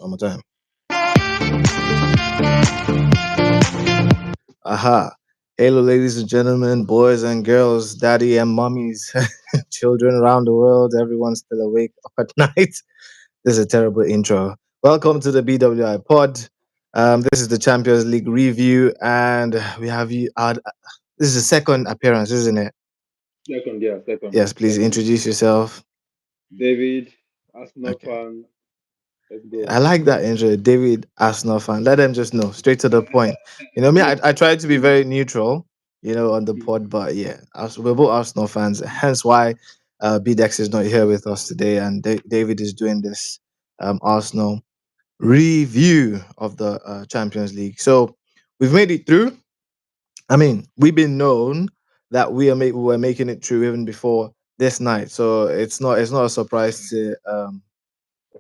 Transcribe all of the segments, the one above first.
One more time. Aha. Hello, ladies and gentlemen, boys and girls, daddy and mummies, children around the world. Everyone's still awake up at night. This is a terrible intro. Welcome to the BWI pod. This is the Champions League review, and we have you. This is the second appearance, isn't it? Second, yeah, second, Yes, please second. introduce yourself. David, Arsenal Okay. fan. Let's go. I like that intro, David Arsenal fan. Let them just know, straight to the point. You know me, I try to be very neutral, on the pod, but yeah, we're both Arsenal fans. Hence why BDEX is not here with us today, and David is doing this Arsenal review of the Champions League. So we've made it through. I mean, we've been known that we were making it through even before this night, so it's not a surprise to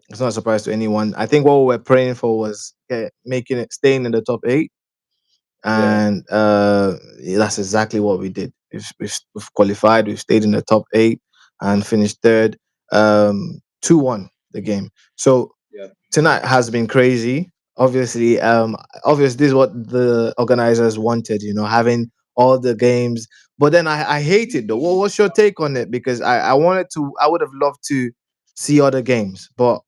it's not a surprise to anyone. I think what we were praying for was making it, staying in the top eight, Yeah, and that's exactly what we did. We've qualified. We've stayed in the top eight and finished third. 2-1 the game. So yeah. tonight has been crazy. Obviously, this is what the organizers wanted. Having all the games. But then I hate it though. What's your take on it? Because I wanted to. I would have loved to see other games, but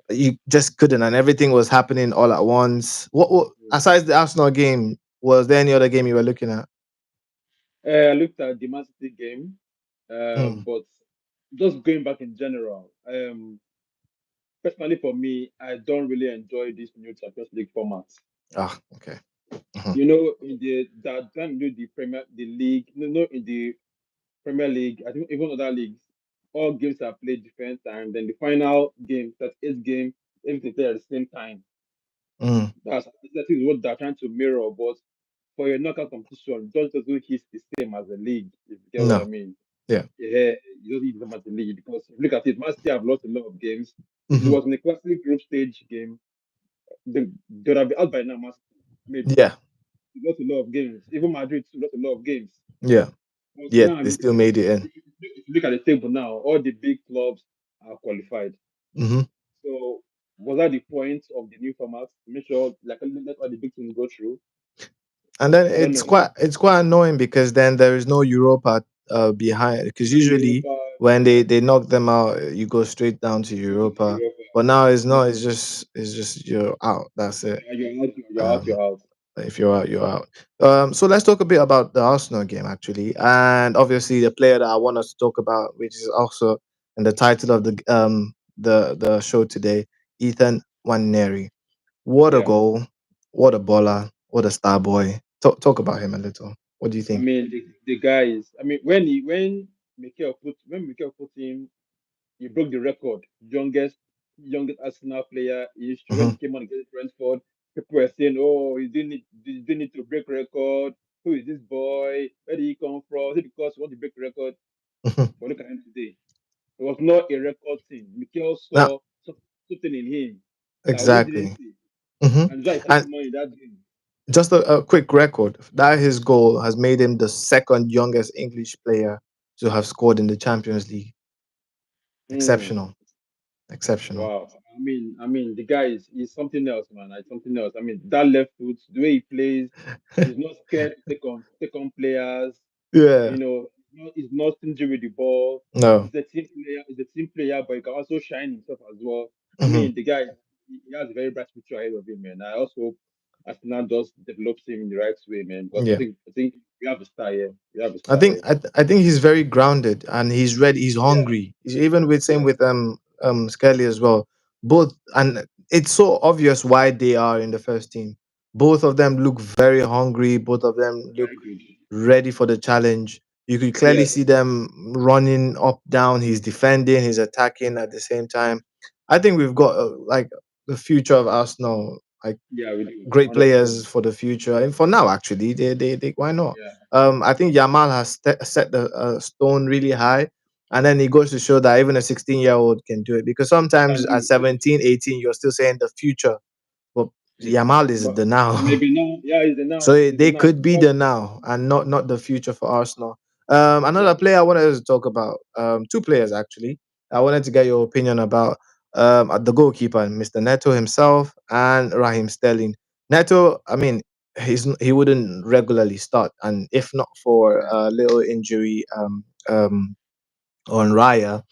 you just couldn't, and everything was happening all at once. What Mm. aside the Arsenal game, was there any other game you were looking at? I looked at the Man City game, Mm. but just going back in general, personally for me, I don't really enjoy this new Champions League format. Ah, okay. Mhm. In the that time do the Premier, the league, no, in the Premier League, I think even other leagues, all games are played different time. Then the final game, that eighth game, everything played at the same time. Mm. That is what they're trying to mirror, but for a knockout competition, just doesn't hit the same as the league, if you get what I No. mean. Yeah. Yeah, it doesn't hit the same as the league because if you look at it, Man City have lost a lot of games. If it Hmm. was in a classic group stage game, they would have been out by now, Man City, maybe. Yeah. They lost a lot of games. Even Madrid too lost a lot of games. Yeah. But Yet now, they still made it in. if you look at the table now, all the big clubs are qualified. Hmm. So was that the point of the new format? To make sure, like, let all the big teams go through. And then I don't it's know. quite annoying because then there is no Europa behind. Because No usually Europa, when yeah, they knock them out, you go straight down to you go to Europa. Europa. But now it's No, not. It's just you're out. That's it. yeah, you're out, you're out, Um, you're out. if you're out, you're out. So let's talk a bit about the Arsenal game actually, and obviously the player that I want us to talk about, which is also in the title of the show today, Ethan Nwanneri. What a Yeah. goal! What a baller! What a star boy! Talk about him a little. What do you I think? mean, the guys. I mean, when Mikel put him, he broke the record. Youngest Arsenal player in history. When Hmm. he came on against Brentford, people were saying, "Oh, he didn't need to break record. Who is this boy? Where did he come from? Is it because he want to break record?" But look at him today. It was not a record thing. Mikel Now, saw something in him that we didn't exactly. see, Hmm. and that's why he started And more in that game. just a quick record that his goal has made him the second youngest English player to have scored in the Champions League. Hmm. Exceptional, exceptional. Wow. I mean, the guy is something else, man. Like something else. I mean, that left foot, the way he plays, he's not scared to take on players. Yeah. He's not stingy with the ball. No. He's a team player. He's a team player, but he can also shine himself as well. I Hmm. mean, the guy, he has a very bright future ahead of him, man. I also hope Arsenal just develops him in the right way, man. Because I Yeah. think I think we have a star here. We have a I star think here. I think he's very grounded and he's ready. He's Yeah, hungry. Even with same yeah, with Skelly as well. Both, and it's so obvious why they are in the first team. Both of them look very hungry. Both of them look very good. ready for the challenge. You could clearly Yes, see them running up down. He's defending. He's attacking at the same time. I think we've got like the future of Arsenal. Like yeah, we do. great 100%. players for the future and for now actually they why not. Yeah, I think Yamal has set the stone really high, and then it goes to show that even a 16-year-old can do it, because sometimes can at do. Yes. 17, 18, you're still saying the future, but Yeah. Yamal is But the now. maybe now, yeah, it's the So now. It's the they now. could be the now and not the future for Arsenal. Another Exactly. player I wanted to talk about, two players actually I wanted to get your opinion about. the goalkeeper, Mr. Neto himself, and Raheem Sterling. Neto, I mean, he wouldn't regularly start, and if not for Yeah, a little injury on Raya,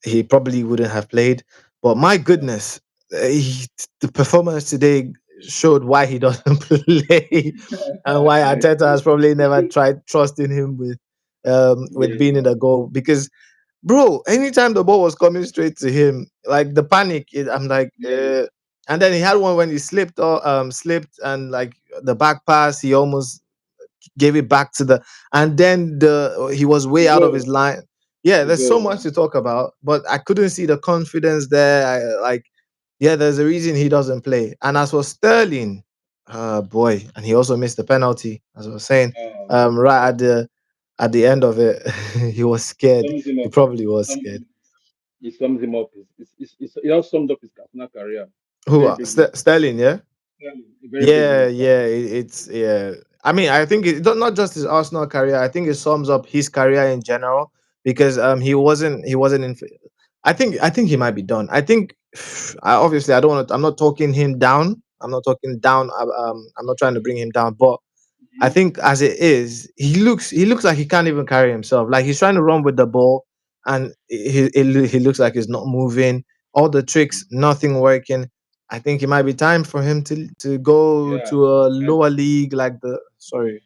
he probably wouldn't have played. But my yeah, goodness, the performance today showed why he doesn't play, and why Arteta has probably never tried trusting him with being in yeah, the goal. Because, bro, anytime the ball was coming straight to him, like the panic, I'm like, yeah. and then he had one when he slipped, and like the back pass, he almost gave it back to the, and then he was way The out of his goal, line. Yeah, the there's so goal. much to talk about, but I couldn't see the confidence there. Like, yeah, there's a reason he doesn't play. And as for Sterling, boy, and he also missed the penalty, as I was saying, right Yeah. at the end of it, he was scared. Sums him He up. probably was Sums scared. him, it sums him up. It all summed up his Arsenal career. Who? Very big mistake. Sterling? Yeah. A very big Yeah, mistake. yeah, it's yeah. I mean, I think not just his Arsenal career. I think it sums up his career in general because he wasn't in. I think he might be done. I think obviously I don't want to. I'm not talking him down. I'm not talking down. I'm not trying to bring him down, but I Mhm. think as it is, he looks like he can't even carry himself. Like he's trying to run with the ball, and he looks like he's not moving. All the tricks, nothing working. I think it might be time for him to go Yeah. to a I, lower league like the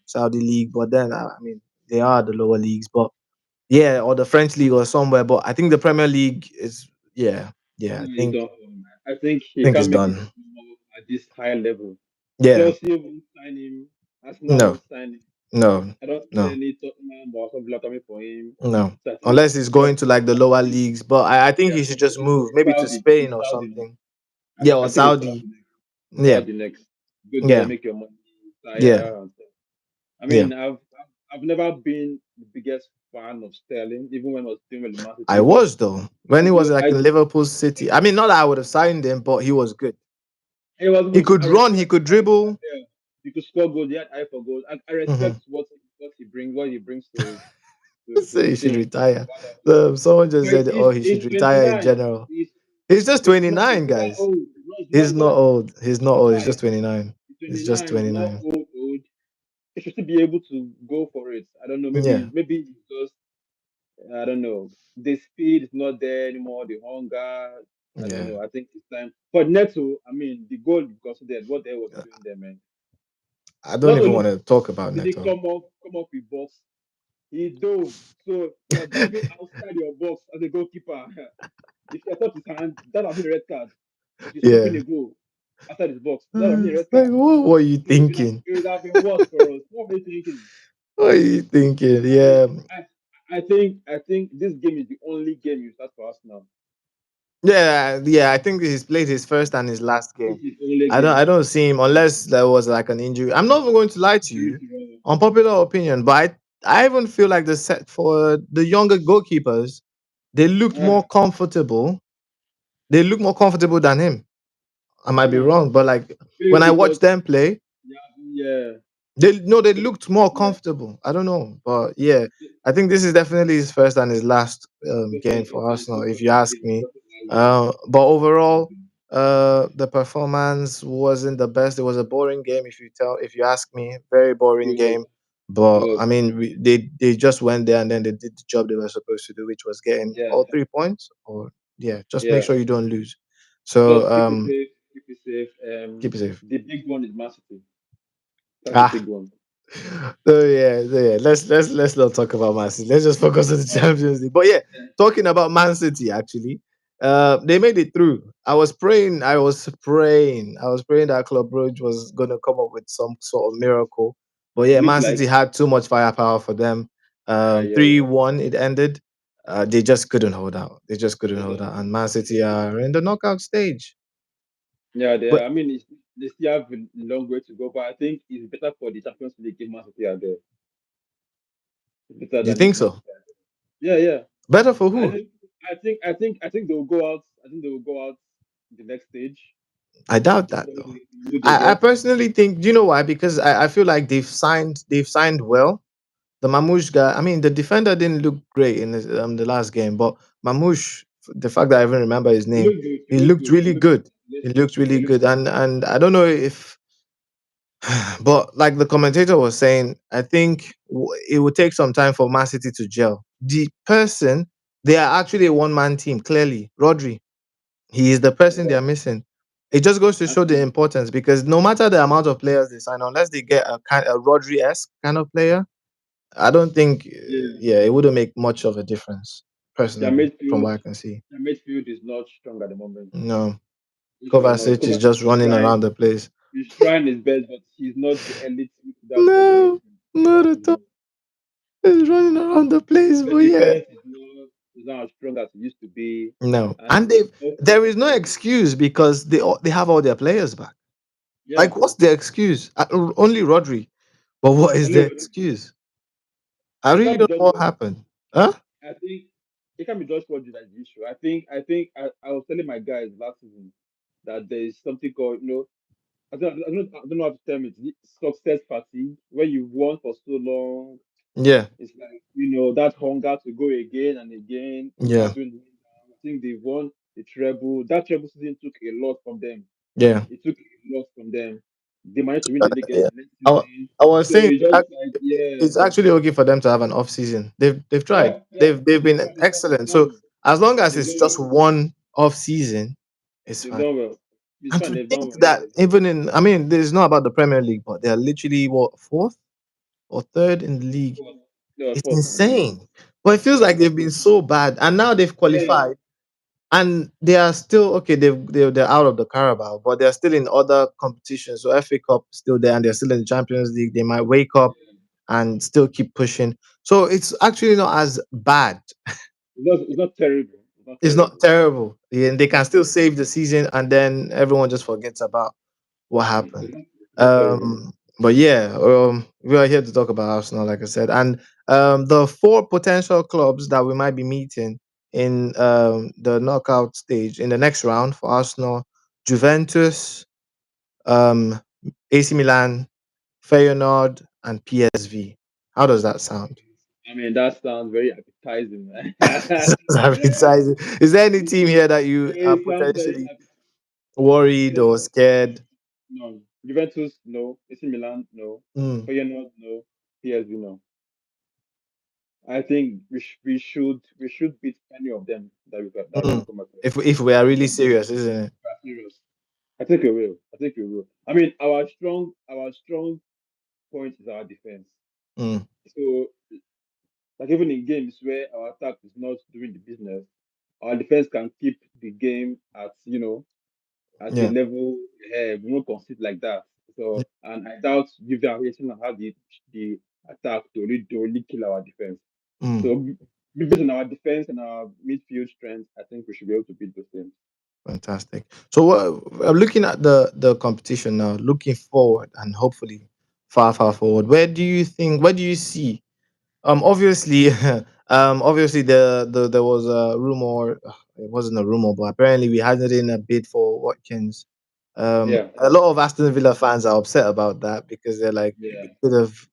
Saudi league. But then I mean they are the lower leagues, but yeah, or the French league or somewhere. But I think the Premier League is yeah. I no, he's think done for him. I think I he think it's can't make it done. more at this high level. Yeah, Chelsea won't sign him. Arsenal no, won't sign him. no, I don't see no. any Tottenham or something like coming for him. No, So I think unless he's going to Chelsea like the will lower sign him. leagues. But I think Yeah, he should just move, maybe to Saudi, Spain or Saudi now. something. Yeah, or I think it's Saudi. Saudi next. It's Yeah, Saudi next. Go there, yeah, make your money, yeah, retire, and stuff. I yeah. mean, I've never been the biggest fan of Sterling, even when I was doing with Man I City. But was though when I he was do, like I in Liverpool City. I mean, not that I would have signed him, but he was good. it was He good. could I run, he respect. could dribble. Yeah, you could score goals. He had eye for goals. I Hmm. respect what he brings to So the he should team. retire. Wonderful. Someone just But said, "Oh, he should he's retire in 29. general." He's He's just he's 29, not guys. old. He's He's not not old. He's not not old. He's guy. just 29. He's He's just 29. He's not 29. old. He should still be able to go for it. I don't know. Yeah, Maybe it's just I don't know. The speed is not there anymore. The hunger. I don't yeah. know. I think it's time. But Neto, I mean, the goal you considered, what they was he doing there, man? I don't Not even only want to talk about did he Neto. come off with box, he dove. So you're diving outside your box as a goalkeeper. If you touch his hand, that would have been a red card. If he's stopping Yeah. a goal outside his box, that would have been a red Like, card. what were you thinking? It would have been worse for us. What were you thinking? What are you thinking? I mean, Yeah. I think this game is the only game you start for us now. Yeah. I think he's played his first and his last This game. is the only I game. don't see him unless there was like an injury. I'm not even going to lie to you. Unpopular opinion, but I even feel like the set for the younger goalkeepers, they looked Ah, more comfortable. They look more comfortable than him. I might be ah, wrong, but like maybe when I watched because them play, yeah, they yeah, looked more yeah. comfortable. I don't know, but yeah, I think this is definitely his first and his last game for Arsenal, if you ask me. But overall, the performance wasn't the best. It was a boring game, if you ask me, very boring It was, game. But I it was, mean, they just went there and then they did the job they were supposed to do, which was getting yeah, all 3 points. Or yeah, just make yeah. sure you don't lose. So Just keep it safe, keep it safe. keep it safe. The big one is Man City. That's the Ah, big one. so yeah. Let's not talk about Man City. Let's just focus on the Yeah, Champions League. But yeah, yeah, talking about Man City, actually, they made it through. I was praying that Club Brugge was gonna come up with some sort of miracle. But yeah, look Man City like had too much firepower for them. yeah. 3-1 it ended. They just couldn't hold out. They just couldn't They hold just out, and Man City are in the knockout stage. yeah, they are. But I mean, they still have a long way to go, but I think it's better for the Champions League if Man City are there. It's better you than if think Man so? City are there. Yeah, yeah. Better for I who? think, I think they will go out. I think they will go out the next stage. I doubt If that probably though. maybe they I get personally think, do you know why? Because I feel like they've signed well. The Mamouche guy, I mean, the defender didn't look great in the last game, but Mamouche the fact that I even remember his He name. looked good. He He looked looked good. He really looked good. good. Yes, He looked yeah, really he looked good, good. and I don't know if, but like the commentator was saying, I think it would take some time for Man City to gel. The person, they are actually a one man team. Clearly, Rodri, he is the person they Yeah, are missing. It just goes to show the actually, importance because no matter the amount of players they sign, unless they get a Rodri esque kind of player, I don't think, yeah. yeah, it wouldn't make much of a difference, Their personally, from midfield, what I can see. their midfield is not strong at the moment. No, Literally not. Kovacic is Kovacic just running around the place. is trying his best, but he's not the elite midfielder we want No, we not want to at all. know. He's running around the place, The but yeah, defense is not as strong as it used to be, no. and And they, there is no yeah, excuse because they have all their players back. yeah. Like, what's the excuse? Only Rodri. But what is Only the Rodri. excuse? I It really can't be don't know just what Rodri. happened. Huh? I think it can be just Rodri that's the issue. I was telling my guys last season that there is something called I don't know how to term it. Success fatigue. When you've won for so long, Yeah, it's like that hunger to go again and again. yeah, That's when I think they won the treble. That treble season took a lot from them. yeah. It took a lot from them. They managed to win the league Yeah. next I, wa- season. I was So saying it's just like, yeah, it's actually okay for them to have an off season. They've tried. yeah, yeah. They've been They've excellent. done So well. as long as They've it's done just well. one off season, it's They've fine. done well. It's And fine. to They've done think well. that Yeah. even in, I mean, this is not about the Premier League, but they're literally what, fourth or third in the league. They were It's fourth. insane. But it feels Yeah. like they've been so bad, and now they've Yeah. qualified, and they are still okay. They're out of the Carabao, but they're still in other competitions. So FA Cup still there, and they're still in the Champions League. They might wake up and still keep pushing. So it's actually not as bad. It's not terrible. It's not It's not terrible. terrible. Yeah, and they It's can not still terrible. save the season, and then everyone just forgets about what happened. It's not terrible. But yeah, we are here to talk about Arsenal, like I said, and the four potential clubs that we might be meeting in the knockout stage in the next round for Arsenal: Juventus, um, AC Milan, Feyenoord, and PSV. How does that sound? I mean, that sounds very appetizing, man. Sounds appetizing. Is there any team here that you are It sounds very potentially worried appetizing. or scared? No. Juventus, no. AC Milan, no. Mm, Feyenoord, no. PSG, no. I think we should beat any of them that we can mm. come across. If we are Any really of them. serious, isn't it? We are serious. I think we will. I think we will. I mean, our strong point is our defense. Mm, So, like even in games where our attack is not doing the business, our defense can keep the game at a yeah. level. We won't concede like that. So, and I doubt give them reason to have the attack to really kill our defense. Mm. So, based on our defense and our midfield strength, I think we should be able to beat those teams. Fantastic. So I'm looking at the competition now, looking forward and hopefully far forward. Where do you think? Where do you see? Obviously, obviously there was a rumor. It wasn't a rumor, but apparently we had it in a bid for Watkins. Yeah, A lot of Aston Villa fans are upset about that because they're like, we yeah, could have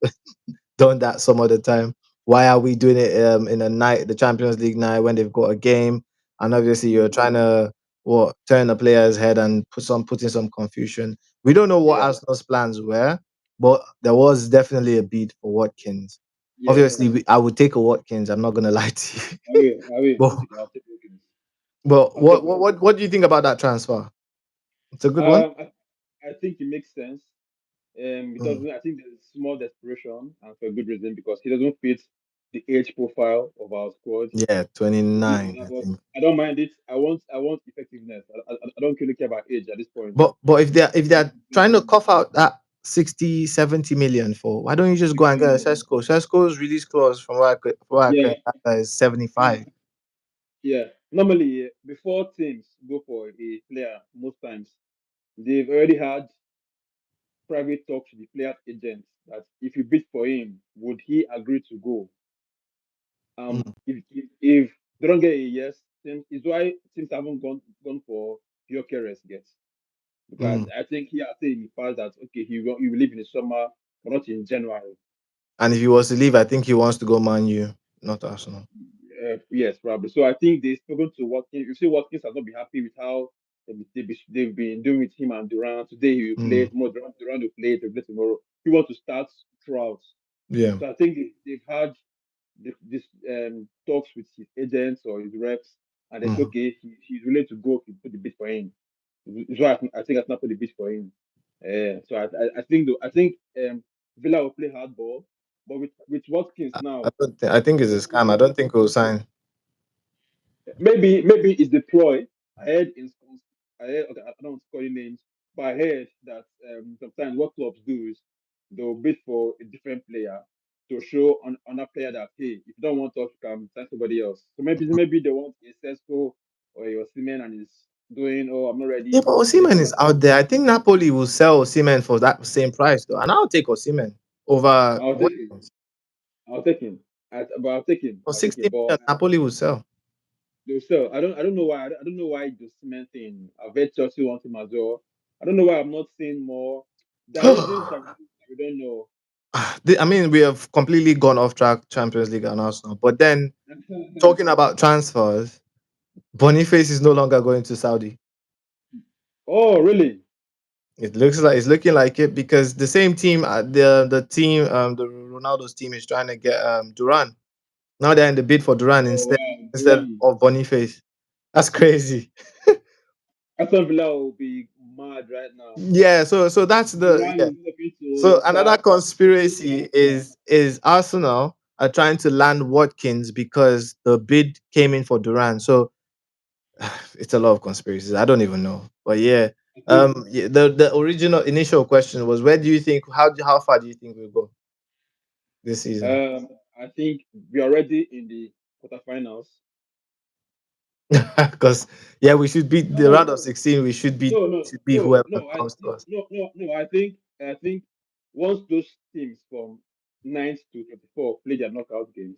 done that some other time. Why are we doing it in a night, the Champions League night, when they've got a game? And obviously, you're mm, trying to turn the player's head and put in some confusion. We don't know what yeah, Arsenal's plans were, but there was definitely a bid for Watkins. yeah. Obviously, I would take a Watkins. I'm not gonna lie to you, I will. I will. but I'll take Wilkins. but I'll take what do you think about that transfer? It's a good one. Wilkins. I think it makes sense. Mm. I think there's small desperation and for a good reason because he doesn't fit the age profile of our squad. Yeah, You 29, know, I but think. I don't mind it. I want effectiveness. I don't really care about age at this point. But if they're trying to Um, cough out that 60, 70 million for, why don't you just go and get a 60 Sesko? Sesko's release clause from what I could Yeah, gather is 75. yeah. Normally, before teams go for a player, most times they've already had private talk to the player's agent that if you bid for him, would he agree to go? Mm, If they don't get a yes, then it's why teams haven't gone for Gyökeres yet. Because mm. I think he has said in the past that okay, he will leave in the summer, but not in January. And if he was to leave, I think he wants to go Man U, not Arsenal. Yes, probably. So I think they've spoken to Watkins. You see, Watkins has not been happy with how they've been doing with him and Durant. Today he will play, Mm, tomorrow Durant will play, they'll play tomorrow. He wants to start throughout. yeah. So I think they've had this talks with his agents or his reps, and they say, Mm. okay, he's willing to go if you put the bid for him. So I think Arsenal put the bid for him. So I think though I think Villa will play hardball, but with Watkins now, I think it's a scam. I don't think we'll sign. maybe it's the ploy. I heard in I heard, okay, I don't want to call you names, but I heard that sometimes what clubs do is they'll bid for a different player to show on a player that hey, if you don't want us, you can sign somebody else. So maybe they want a Sesko or a Osimhen and he's doing I'm not Yeah, ready. but And they Osimhen say is out there. I think Napoli will sell Osimhen for that same price, though, and I'll take Osimhen over I'll take him, Watkins. I'll take him, but For I'll take 60 him, but million. Napoli will sell. they'll sell. I don't know why I don't know why the cement thing. I've heard Chelsea want him as well. I don't know why I'm not seeing more. There are reasons that we don't know. I mean, we have completely gone off track, Champions League and Arsenal. But then, talking about transfers, Boniface is no longer going to Saudi. Oh, really? It's looking like it because the same team, the team, the Ronaldo's team is trying to get Duran. Now they're in the bid for Duran Oh, wow. instead Duran. of Boniface. That's crazy. Aston Villa will be mad right now. Yeah, so that's the Duran yeah. is looking to So another start pushing conspiracy Arsenal. is Arsenal are trying to land Watkins because the bid came in for Duran. So it's a lot of conspiracies. I don't even know. But yeah, I think yeah, the original initial question was where do you think how far do you think we'll go this season? I think we are already in the quarterfinals. Because yeah, we should beat No, the round no, of 16. We no, no, should be no, whoever no. comes to us. No. I think once those teams from 9th to 24 play their knockout games,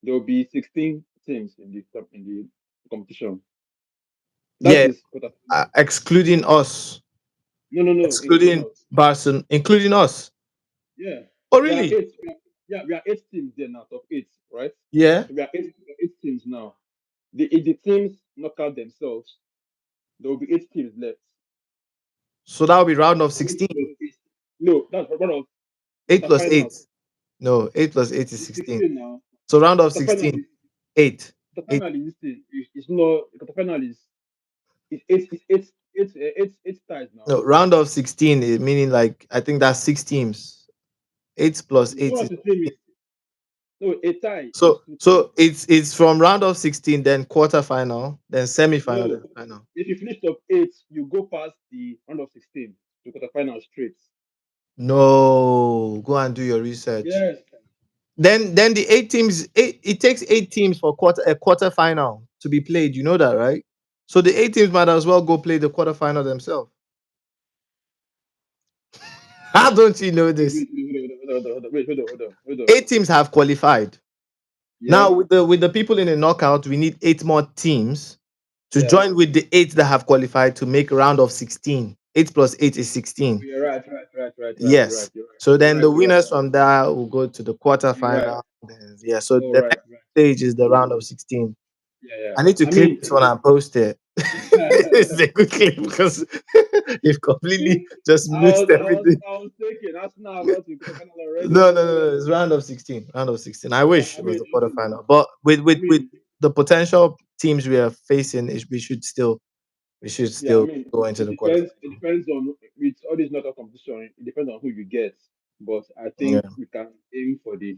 there will be 16 teams in the competition. That Yeah, is quarterfinals. excluding us, No, including excluding us. Barcelona, including us. Yeah, Oh we are really? eight. We are 8 teams there now, top eight, right? Yeah. So we are eight teams now. If the teams knock out themselves, there will be 8 teams left. So that will be round of Eight 16. plus eight. No, that's one of 8 plus quarterfinals. 8. No, 8 plus 8 is It's 16. 16 now. So round of Quarterfinal 16, is 8. 8. quarterfinal is this thing. It's not quarterfinal is eight ties now. No, round of 16, meaning like, I think that's 6 teams. 8 plus 8 What is the same 16. is no a tie is So, 2 teams. so it's from round of 16, then quarterfinal, then semi-final, No, then final. if you finish top eight, you go past the round of 16 to quarterfinal straight. No, go and do your research. Yes. Then the 8 teams, it takes 8 teams for a quarter final to be played. You know that, right? So the 8 teams might as well go play the quarterfinal themselves. How don't you know Wait, this? hold on. 8 teams have qualified. Yeah, Now with the people in the knockout, we need 8 more teams to yeah. join with the 8 that have qualified to make a round of 16. 8 plus 8 is 16. You're right. Yes. So then the You're right. winners from there will go to the You're right. quarterfinal. Yeah. So Oh, the right, next right. stage is the Yeah, round of 16. yeah. I need to I clip mean, this one and post it. It's a good clip because you've completely just missed everything. I was thinking Arsenal have got to quarterfinal already. No. It's round of 16. Round of 16. I wish I it was mean, the quarterfinal. But I with mean, the potential teams we are facing, we should yeah. I still mean, go into it the depends. It quarterfinal. depends on with all this knockout competition. It depends on who you get. But I Yeah. think we can aim for the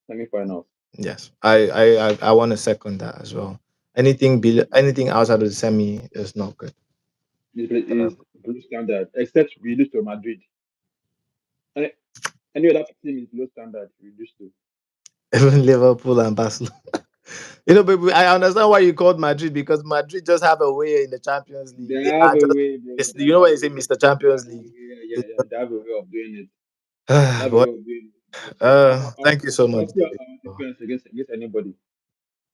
semi-finals. Yes. I want to second that as well. Anything outside of the semi is not good. Is blue standard, except we lose to Madrid. Any, any other team is blue standard. We lose to. Even Liverpool and Barcelona. But I understand why you called Madrid because Madrid just have a way in the Champions League. They They have are a just way, bro. it's, They you know have what a you say, way. Mr. They Champions have a League. way. It's They have a way of doing it. They have a but way of doing it. But thank you so much, I'll see David. our defense against anybody.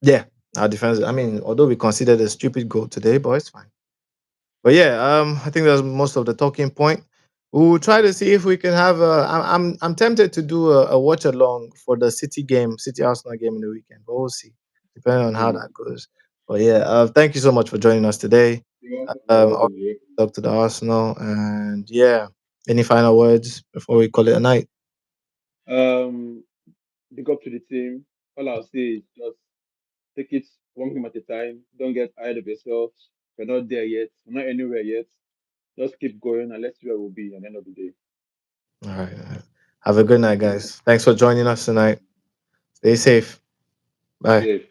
Yeah, our defense. I mean, although we considered a stupid goal today, but it's fine. But yeah, I think that's most of the talking point. We'll try to see if we can have a. I'm tempted to do a watch along for the City game, City Arsenal game in the weekend, but we'll see, depending on how Hmm. that goes. But yeah, thank you so much for joining us today. You're welcome. You're I'll welcome, Jay. talk to the Arsenal, and yeah, any final words before we call it a night? Um, big up to the team. All I'll say is just take it one game at a time. Don't get ahead of yourself. We're not there yet. We're not anywhere yet. Just keep going and let's see where we'll be at the end of the day. All right. All right. Have a good night, guys. Thanks for joining us tonight. Stay safe. Bye. Safe.